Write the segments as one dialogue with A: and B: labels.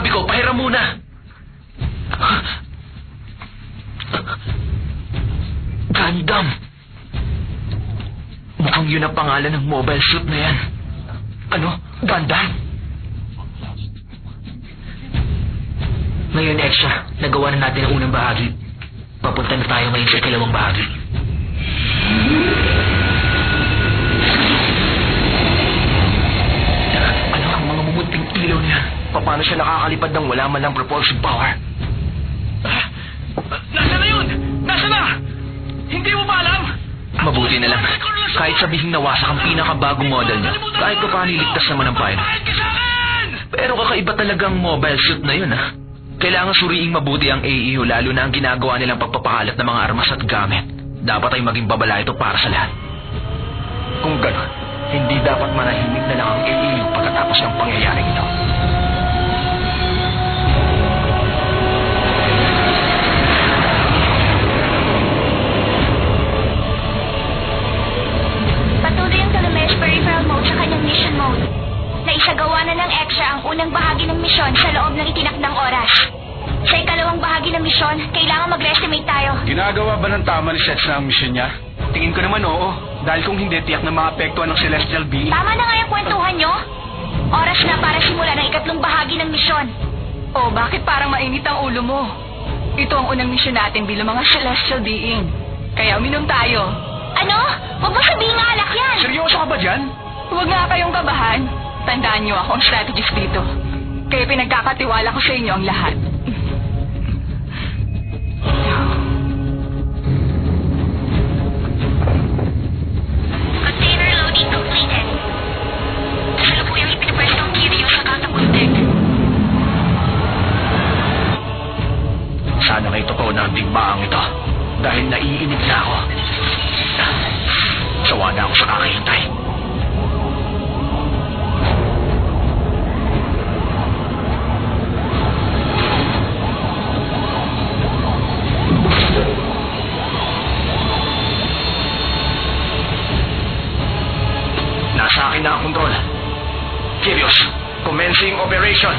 A: Sabi ko, pahiram muna. Gundam. Mukhang yun ang pangalan ng mobile suit na yan. Ano? Gundam? Ngayon, Extra, nagawa na natin ang unang bahagi. Papunta na tayo ngayon sa ikalawang bahagi. Ano ang mga mumunting ilaw niya? Paano siya nakakalipad ng wala man lang propulsive power? Nasaan na yun? Nasaan na? Hindi mo ba alam? Mabuti na lang. Kahit sabihin nawasak ang pinakabagong model niya, kahit pa paano iligtas naman ang pilot. Pero kakaiba talagang mobile suit na yun, ha? Kailangan suriing mabuti ang AEU, lalo na ang ginagawa nilang pagpapakalat ng mga armas at gamit. Dapat ay maging babala ito para sa lahat. Kung gano'n, hindi dapat manahimik na lang ang AEU pagkatapos ng pangyayaring ito.
B: Patuloy ang Talames peripheral mode sa kanyang mission mode. Naisagawa na ng Extra ang unang bahagi ng misyon sa loob ng itinakdang oras. Sa ikalawang bahagi ng misyon, kailangan mag-estimate tayo.
C: Ginagawa ba ng tama ni Setsa ang misyon niya?
A: Tingin ko naman oo. Dahil kung hindi, tiyak na maapektuhan ng celestial being.
B: Tama na nga yung kwentuhan nyo. Oras na para simulan ang ikatlong bahagi ng misyon.
D: Oh, bakit parang mainit ang ulo mo? Ito ang unang misyon natin bilang mga celestial being. Kaya uminom tayo.
B: Ano? Huwag mo sabihin nga alak yan.
A: Seryoso ka ba dyan?
D: Huwag nga kayong kabahan. Tandaan niyo ako ang strategist dito. Kaya pinagkakatiwala ko sa inyo ang lahat.
B: Container loading completed. Kasalukuyang ipinapwes ng Kiryu sa catapult deck.
A: Sana kay totoo na ang digmaang ito. Dahil naiinip na ako. Sawa na ako sa kakahintay. Nasa akin na ang kontrol. Kirios, commencing operation.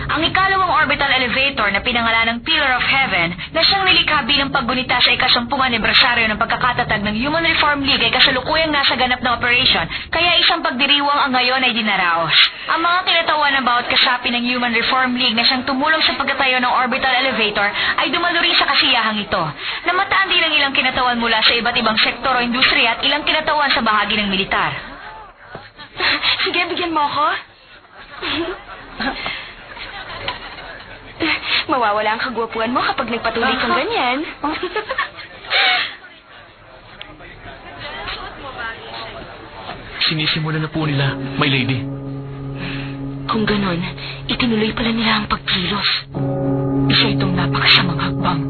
B: Ang ikalawang orbital elevator na pinangalan ng Pillar of Heaven na siyang nilikha bilang paggunita sa ika-10 anibersaryo ng pagkakatatag ng Human Reform League ay kasalukuyang nasa ganap na operation, kaya isang pagdiriwang ang ngayon ay dinaraos. Ang mga kinatawan ng bawat kasapi ng Human Reform League na siyang tumulong sa pagkatayo ng orbital elevator ay dumaluri sa kasiyahang ito. Namataan din ang ilang kinatawan mula sa iba't ibang sektor o industriya at ilang kinatawan sa bahagi ng militar.
D: Sige, bigyan mo ako. Mawawala ang kagwapuan mo kapag nagpatuloy kang ganyan.
A: Sinisimula na po nila, my lady.
D: Kung ganon, itinuloy pala nila ang pagkilos. Isa itong napakasamang hakbang.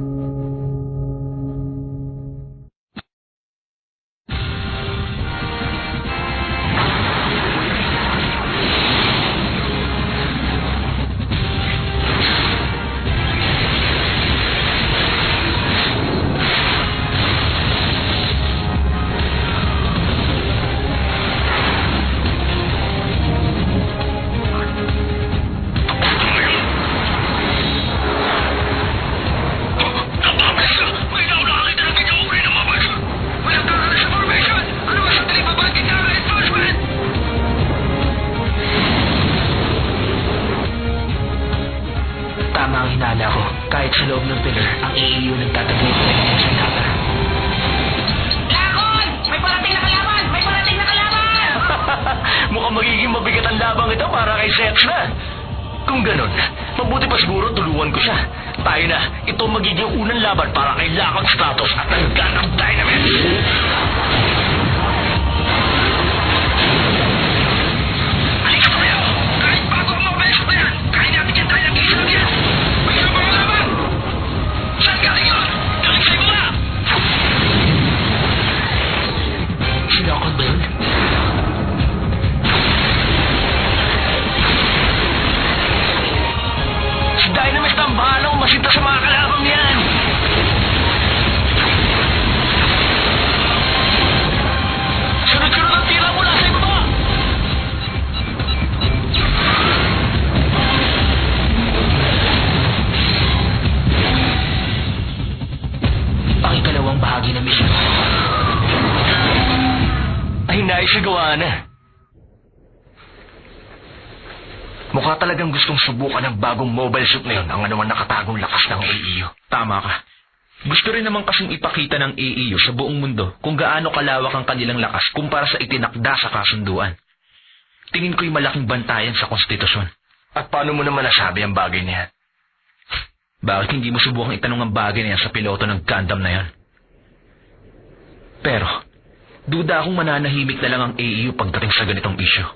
A: Tama ang hinala ko. Kahit sa loob ng pillar, ang AEU nagtatagay pa rin sa laban.
B: Lakon! May parating na kalaban! May parating na kalaban!
A: Mukhang magiging mabigat ang labang ito para kay Seth na. Kung ganun, mabuti pa siguro tulungan ko siya. Tayo na, ito magiging unang laban para kay Lakon Stratos at ang Gundam Dynamite. Halika sa kayo! Kahit bago ang mobile suit na yan, kaya natin yan tayo ng isang yan! May isang mga laban! Saan galing yun? Galing sa iba! Si Lakon ba yun? Si Dynamite ang bahala umasinta sa mga kalabang niya! si Gawana. Mukha talagang gustong subukan ng bagong mobile suit na yun ang anuman nakatagong lakas ng AEU. Tama ka. Gusto rin naman kasing ipakita ng AEU sa buong mundo kung gaano kalawak ang kanilang lakas kumpara sa itinakda sa kasunduan. Tingin ko'y malaking bantayan sa konstitusyon. At paano mo naman nasabi ang bagay na yan? Bakit hindi mo subukang itanong ang bagay na yan sa piloto ng Gundam na yan? Pero, duda akong mananahimik na lang ang AEU pagdating sa ganitong issue.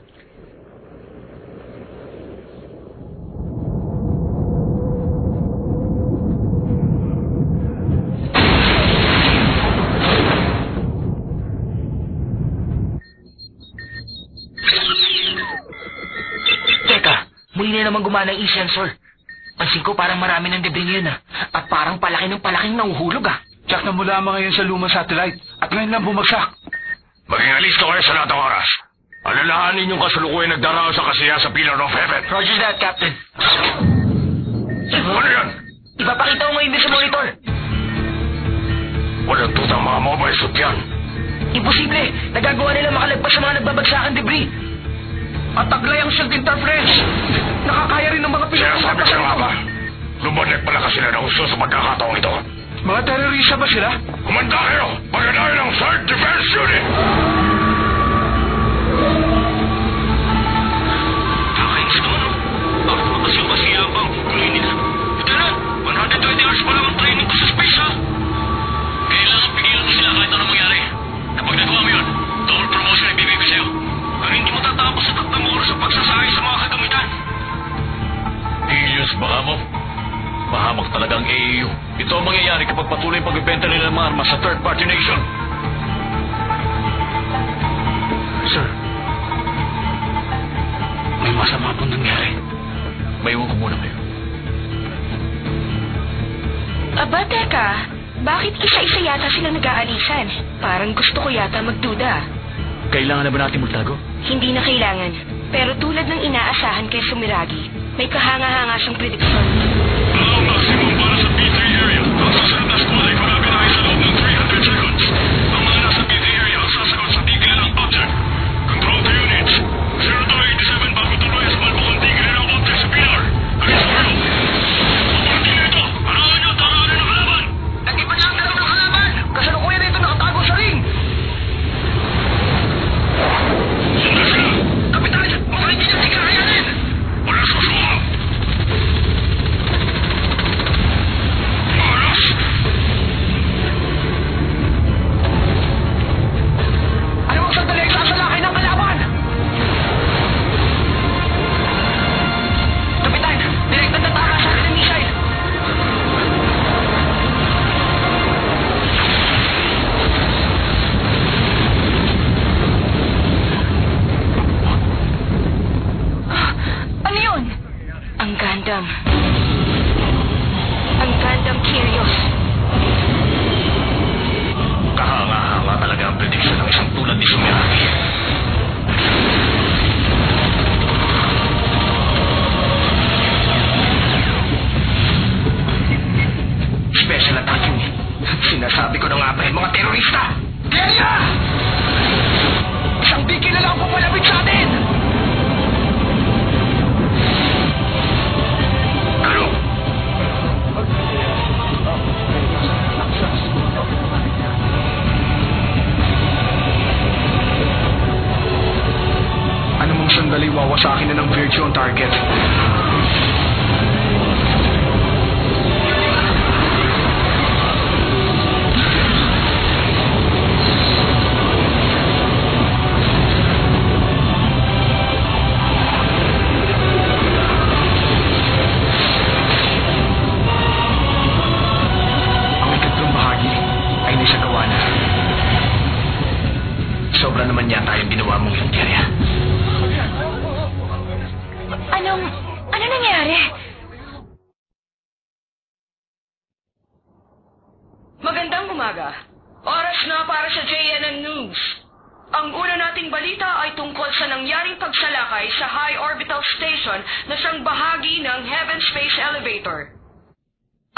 A: Muli na naman gumana ang e-sensor. Pansin ko parang marami ng debris ngayon At parang palaki ng palaking nahuhulog
C: Check na mo lamang ngayon sa lumang satellite. At ngayon lang bumagsak.
E: Maging alisto kayo sa lahat ng oras. Alalahanin yung kasalukuyan nagdaraan sa kasiya sa Pillar of Heaven.
A: Roger that, Captain.
E: Ano yan?
A: Ipapakita ko ngayon din sa monitor.
E: Walang tutang mga mobile suit yan.
A: Imposible. Nagagawa nila makalagpas sa mga nagbabagsakan debris. At taglay ang shield interference. Nakakaya rin ng mga piloto.
E: Sinasabi siya nga ba? Lumalag pala kasi sila ng gusto sa pagkakataong ito.
C: Mga terorista ba sila?
E: Kumanda kayo! Pagkanayan ng 3rd Defense Unit! Kakainis naman Bakit makasiyabang kukunin nila? Ito na! 120 hours pa lang ang training ko sa space Kailangan pigilan ko sila kahit anong mangyari. Kapag nagawa mo yun, double promotion ay bibigay sa'yo. Ang hindi mo tatapos sa tatlong oras sa pagsasakay sa mga kagamitan. Ilios, baka mo. Mahamak talaga ang AEU. Ito ang mangyayari kapag patuloy ang pagbibenta nila ng mga armas sa third-party nation.
C: Sir, may masama pong nangyari.
E: Maiwan ko muna kayo.
D: Aba, teka. Bakit isa-isa yata silang nag-aalisan? Parang gusto ko yata magduda.
A: Kailangan na ba natin magtago?
D: Hindi na kailangan. Pero tulad ng inaasahan kay Sumiragi, may kahanga-hanga siyang prediksyon.
E: Ang maximum para sa P3 area. Ang susunod na squad ay pagkabinahin sa loob ng 300 seconds. Ang mga nasa P3 area ang sasagot sa tigil ng object. Control to units. 0 to 87 bago tuloy sa malbukang tigil ng object sa Pilar. Ayos mo yun. Papunti na ito. Parahan nyo, tangaan ng kalaban.
A: Nag-iba lang na ng kalaban! Kasalukuyan nito nakatago sa ring!
E: Sundan sila.
A: Kapitan! Baka hindi niya kakayanin!
E: Wala susuha. Maras!
A: Ano ang sandali ang sasalakay ng kalaban? Kapitan! Direktang natama sa akin ng missile!
D: Ano yun? Ang Gundam. Ang Gundam Kyrios.
E: Kahanga-hanga talaga ang prediksyon ng isang tulad ni Sumiragi.
A: Special attack unit. Sinasabi ko na nga ba mga terorista? Kaya! Isang bigil na lang ang pupalapit sa atin!
E: Ano?
C: Ano mong sandali wawasakin na ng Virtue on target? Ang ikatlong bahagi ay nisagawa na.
A: Sobra naman yata yung ginawa mong yung Kaya.
D: Ano nangyari?
F: Magandang umaga. Oras na para sa JNN News. Ang una nating balita ay tungkol sa nangyaring pagsalakay sa High Orbital Station na siyang bahagi ng Heaven Space Elevator.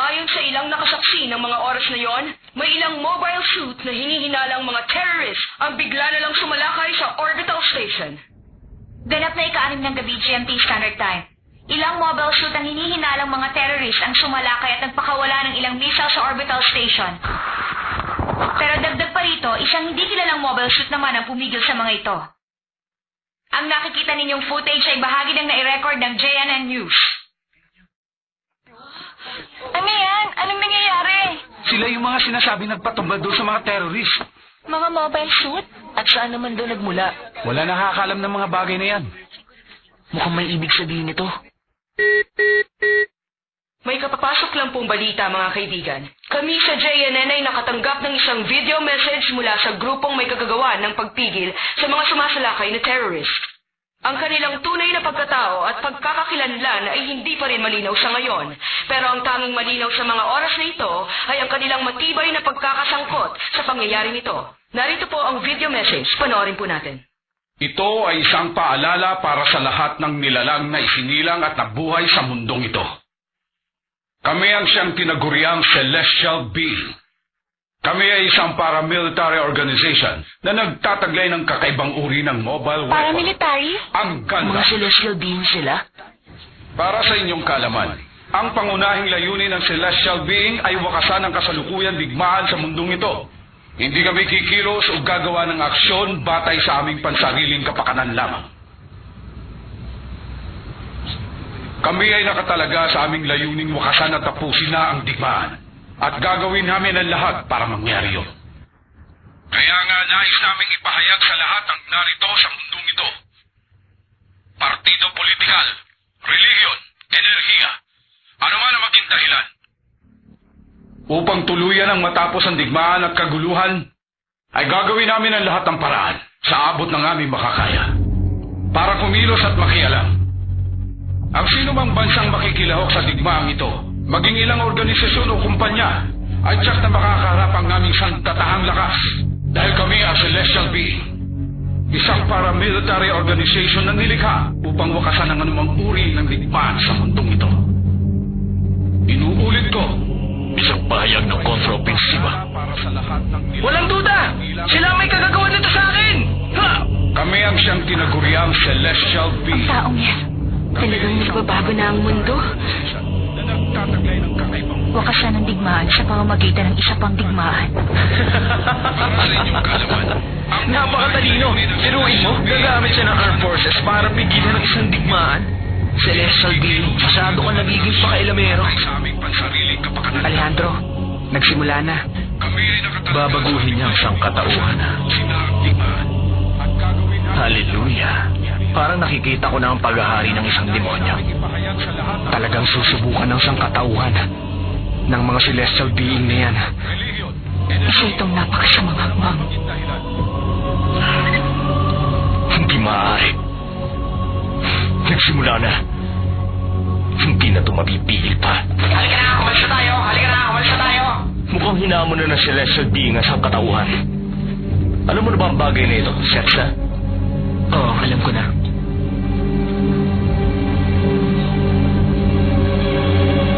F: Ayon sa ilang nakasaksi ng mga oras na yon, may ilang mobile suit na hinihinalang mga terrorist ang bigla na lang sumalakay sa orbital station.
B: Ganap na ika-6 ng gabi GMT Standard Time. Ilang mobile suit ang hinihinalang mga terrorist ang sumalakay at nagpakawala ng ilang missile sa orbital station. Pero dagdag pa rito, isang hindi kilalang mobile suit naman ang pumigil sa mga ito. Ang nakikita ninyong footage ay bahagi ng nai-record ng JNN News.
D: Ano yan? Anong nangyayari?
C: Sila yung mga sinasabi nagpatumba doon sa mga terrorist.
D: Mga mobile suit?
A: At saan naman doon nagmula?
C: Wala nakakalam ng mga bagay na yan.
A: Mukhang may ibig sabihin ito.
F: May kapapasok lang pong balita, mga kaibigan. Kami sa JNN ay nakatanggap ng isang video message mula sa grupong may kagagawa ng pagpigil sa mga sumasalakay na terrorist. Ang kanilang tunay na pagkatao at pagkakakilanlan ay hindi pa rin malinaw sa ngayon. Pero ang tanging malinaw sa mga oras na ito ay ang kanilang matibay na pagkakasangkot sa pangyayaring ito. Narito po ang video message. Panoorin po natin.
E: Ito ay isang paalala para sa lahat ng nilalang na isinilang at nabuhay sa mundong ito. Kami ang siyang tinaguriang Celestial Being. Kami ay isang paramilitary organization na nagtataglay ng kakaibang uri ng mobile weapon.
D: Paramilitary?
E: Ang ganda.
A: Mga celestial beings sila?
E: Para sa inyong kalaman, ang pangunahing layunin ng Celestial Being ay wakasan ang kasalukuyan digmaan sa mundong ito. Hindi kami kikilos o gagawa ng aksyon batay sa aming pansariling kapakanan lamang. Kami ay nakatalaga sa aming layuning wakasan at tapusin na ang digmaan. At gagawin namin ang lahat para mangyari yun. Kaya nga nais naming ipahayag sa lahat ang narito sa mundong ito. Partido politikal, religion, enerhiya, ano man ang maging dahilan. Upang tuluyan ang matapos ang digmaan at kaguluhan, ay gagawin namin ang lahat ng paraan sa abot ng aming makakaya. Para kumilos at makialam. Ang sino mang bansang makikilahok sa digmaang ito, maging ilang organisasyon o kumpanya, ay tiyak na makakaharap ang naming santatahang lakas. Dahil kami ang Celestial Being, isang paramilitary organization na nilikha upang wakasan ang anumang uri ng digmaan sa mundong ito. Inuulit ko, isang pahayag ng kontraopensiba.
A: Walang duda! Sila ang may kagagawa nito sa akin! Ha!
E: Kami ang siyang tinaguriang Celestial Being.
D: Ang taong yan. Talagang nagbabago na ang mundo.
E: Na nagtataglay ng kakaibang
B: Wakasan ng digmaan sa pamamagitan ng isa pang digmaan.
A: Napakatalino! Tiruin mo, gagamit siya ng armed forces para pigilan ng isang digmaan. Celestial Being, masyado ka nagiging pakailamero.
E: sa aming pansariling kapakanan.
A: Alejandro, nagsimula na.
E: Kami ay nakatalaga
A: Babaguhin niya ang sangkatauhan.
E: sinakdiman at gagawin namin
A: Hallelujah! Parang nakikita ko na ang paghahari ng isang demonyo.
E: ipahayag sa lahat ng
A: Talagang susubukan ng sangkatauhan ng mga celestial being na yan.
E: relihiyon,
B: Isa itong napakasamang hakbang.
E: dahilan.
A: Hindi maaari. Nagsimula na. Hindi na ito mapipigil pa.
F: Halika na, kumalsa tayo! Halika na, kumalsa tayo!
A: Mukhang hinamon na ng celestial being ang sangkatauhan. Alam mo na ba ang bagay na ito, Setsa? Oo, alam ko na.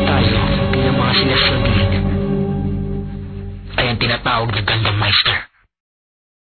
A: Tayo, bilang mga celestial being, ay ang tinatawag na Gundam Meister.